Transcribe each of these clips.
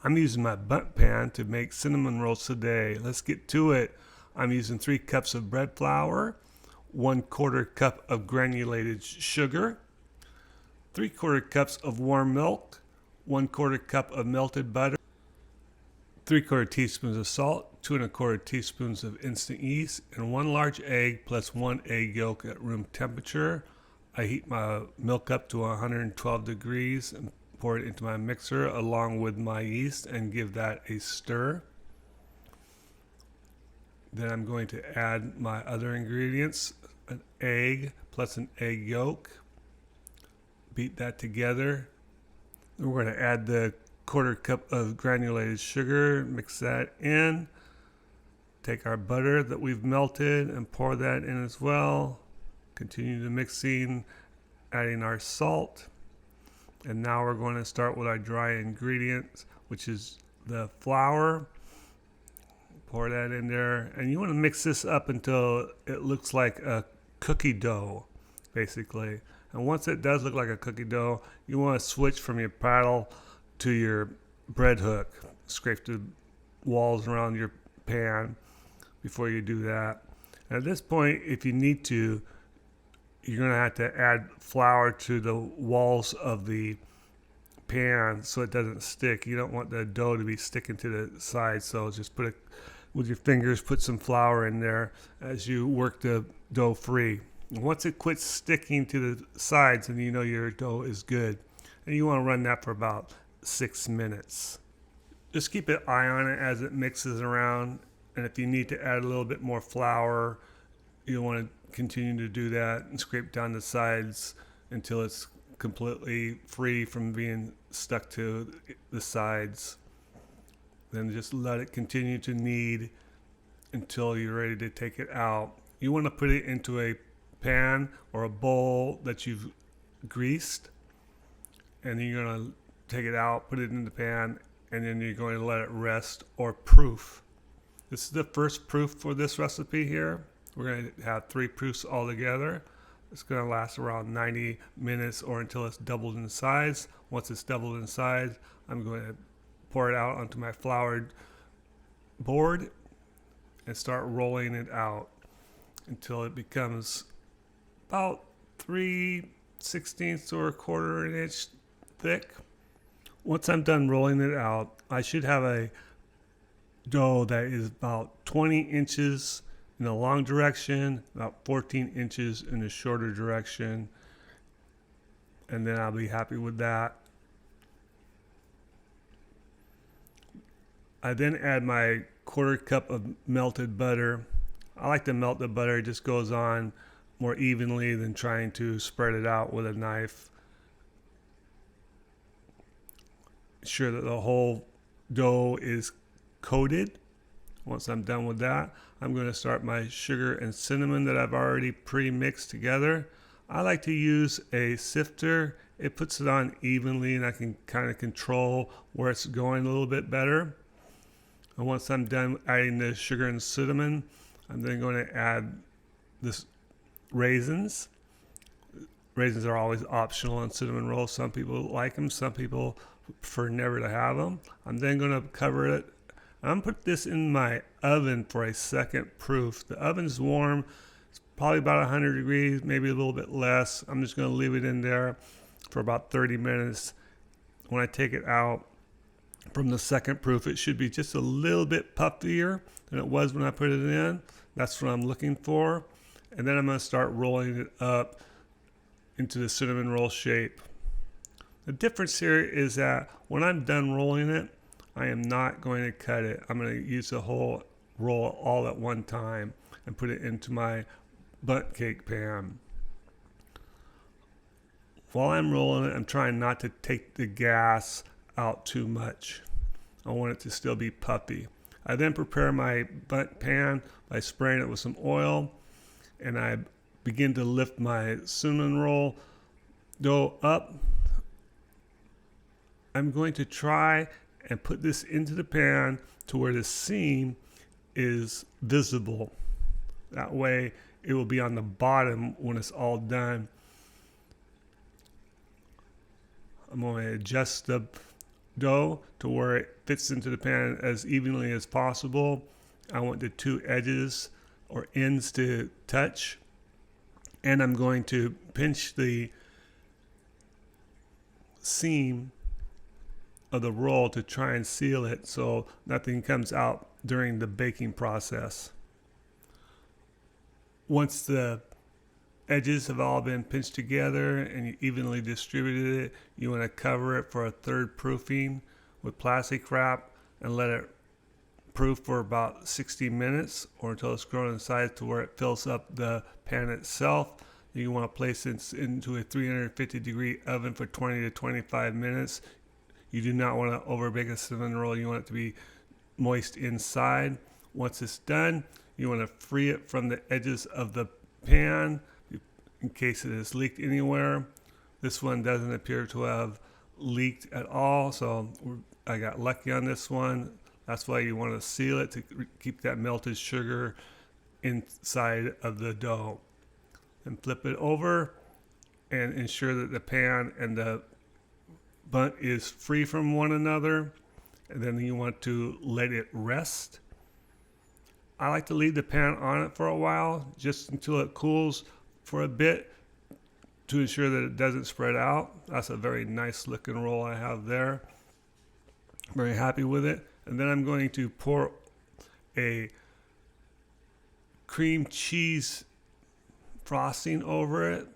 I'm using my Bundt pan to make cinnamon rolls today. Let's get to it. I'm using 3 cups of bread flour, 1/4 cup of granulated sugar, 3/4 cups of warm milk, 1/4 cup of melted butter, 3/4 teaspoons of salt, 2 1/4 teaspoons of instant yeast, and 1 large egg plus 1 egg yolk at room temperature. I heat my milk up to 112 degrees and pour it into my mixer along with my yeast and give that a stir. Then I'm going to add my other ingredients, an egg plus an egg yolk. Beat that together. Then we're going to add the 1/4 cup of granulated sugar, mix that in. Take our butter that we've melted and pour that in as well. Continue the mixing, adding our salt. And now we're going to start with our dry ingredients, which is the flour. Pour that in there. And you want to mix this up until it looks like a cookie dough, basically. And once it does look like a cookie dough, you want to switch from your paddle to your bread hook. Scrape the walls around your pan before you do that. And at this point, if you need to, you're going to have to add flour to the walls of the pan so it doesn't stick. You don't want the dough to be sticking to the sides, so just with your fingers, put some flour in there as you work the dough free. And once it quits sticking to the sides, then you know your dough is good. And you want to run that for about 6 minutes. Just keep an eye on it as it mixes around, and if you need to add a little bit more flour, you want to continue to do that and scrape down the sides until it's completely free from being stuck to the sides. Then just let it continue to knead until you're ready to take it out. You want to put it into a pan or a bowl that you've greased, and then you're going to take it out, put it in the pan, and then you're going to let it rest or proof. This is the first proof for this recipe here. We're going to have 3 proofs altogether. It's going to last around 90 minutes or until it's doubled in size. Once it's doubled in size, I'm going to pour it out onto my floured board and start rolling it out until it becomes about 3/16 or 1/4 inch thick. Once I'm done rolling it out, I should have a dough that is about 20 inches in the long direction, about 14 inches in the shorter direction, and then I'll be happy with that. I then add my 1/4 cup of melted butter. I like to melt the butter. It just goes on more evenly than trying to spread it out with a knife. Ensure that the whole dough is coated. Once I'm done with that, I'm going to start my sugar and cinnamon that I've already pre-mixed together. I like to use a sifter. It puts it on evenly and I can kind of control where it's going a little bit better. And once I'm done adding the sugar and cinnamon, I'm then going to add this raisins. Raisins are always optional on cinnamon rolls. Some people like them, some people prefer never to have them. I'm then going to cover it. I'm going to put this in my oven for a second proof. The oven's warm. It's probably about 100 degrees, maybe a little bit less. I'm just going to leave it in there for about 30 minutes. When I take it out from the second proof, it should be just a little bit puffier than it was when I put it in. That's what I'm looking for. And then I'm going to start rolling it up into the cinnamon roll shape. The difference here is that when I'm done rolling it, I am not going to cut it. I'm going to use the whole roll all at one time and put it into my bundt cake pan. While I'm rolling it, I'm trying not to take the gas out too much. I want it to still be puffy. I then prepare my bundt pan by spraying it with some oil, and I begin to lift my cinnamon roll dough up. I'm going to try and put this into the pan to where the seam is visible. That way it will be on the bottom when it's all done. I'm going to adjust the dough to where it fits into the pan as evenly as possible. I want the two edges or ends to touch, and I'm going to pinch the seam of the roll to try and seal it so nothing comes out during the baking process. Once the edges have all been pinched together and you evenly distributed it, you want to cover it for a third proofing with plastic wrap and let it proof for about 60 minutes or until it's grown in size to where it fills up the pan itself. You want to place it into a 350 degree oven for 20 to 25 minutes. You do not want to overbake a cinnamon roll. You want it to be moist inside. Once it's done, you want to free it from the edges of the pan in case it has leaked anywhere. This one doesn't appear to have leaked at all, so I got lucky on this one. That's why you want to seal it to keep that melted sugar inside of the dough. And flip it over and ensure that the pan and the Bundt is free from one another. And then you want to let it rest. I like to leave the pan on it for a while, just until it cools for a bit to ensure that it doesn't spread out. That's a very nice looking roll I have there. Very happy with it. And then I'm going to pour a cream cheese frosting over it.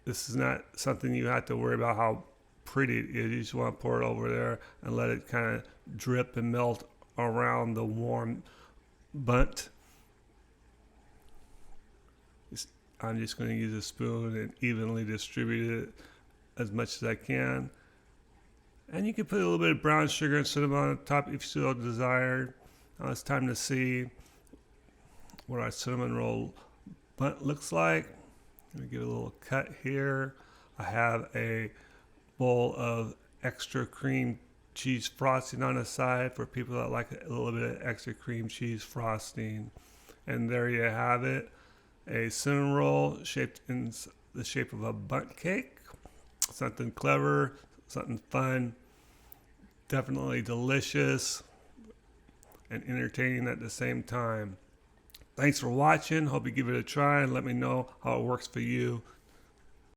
This is not something you have to worry about how pretty it is. You just want to pour it over there and let it kind of drip and melt around the warm Bundt. I'm just going to use a spoon and evenly distribute it as much as I can. And you can put a little bit of brown sugar and cinnamon on top if you so desire. Now it's time to see what our cinnamon roll Bundt looks like. Let me give it a little cut here. I have a bowl of extra cream cheese frosting on the side for people that like a little bit of extra cream cheese frosting. And there you have it. A cinnamon roll shaped in the shape of a Bundt cake. Something clever, something fun, definitely delicious and entertaining at the same time. Thanks for watching. Hope you give it a try and let me know how it works for you.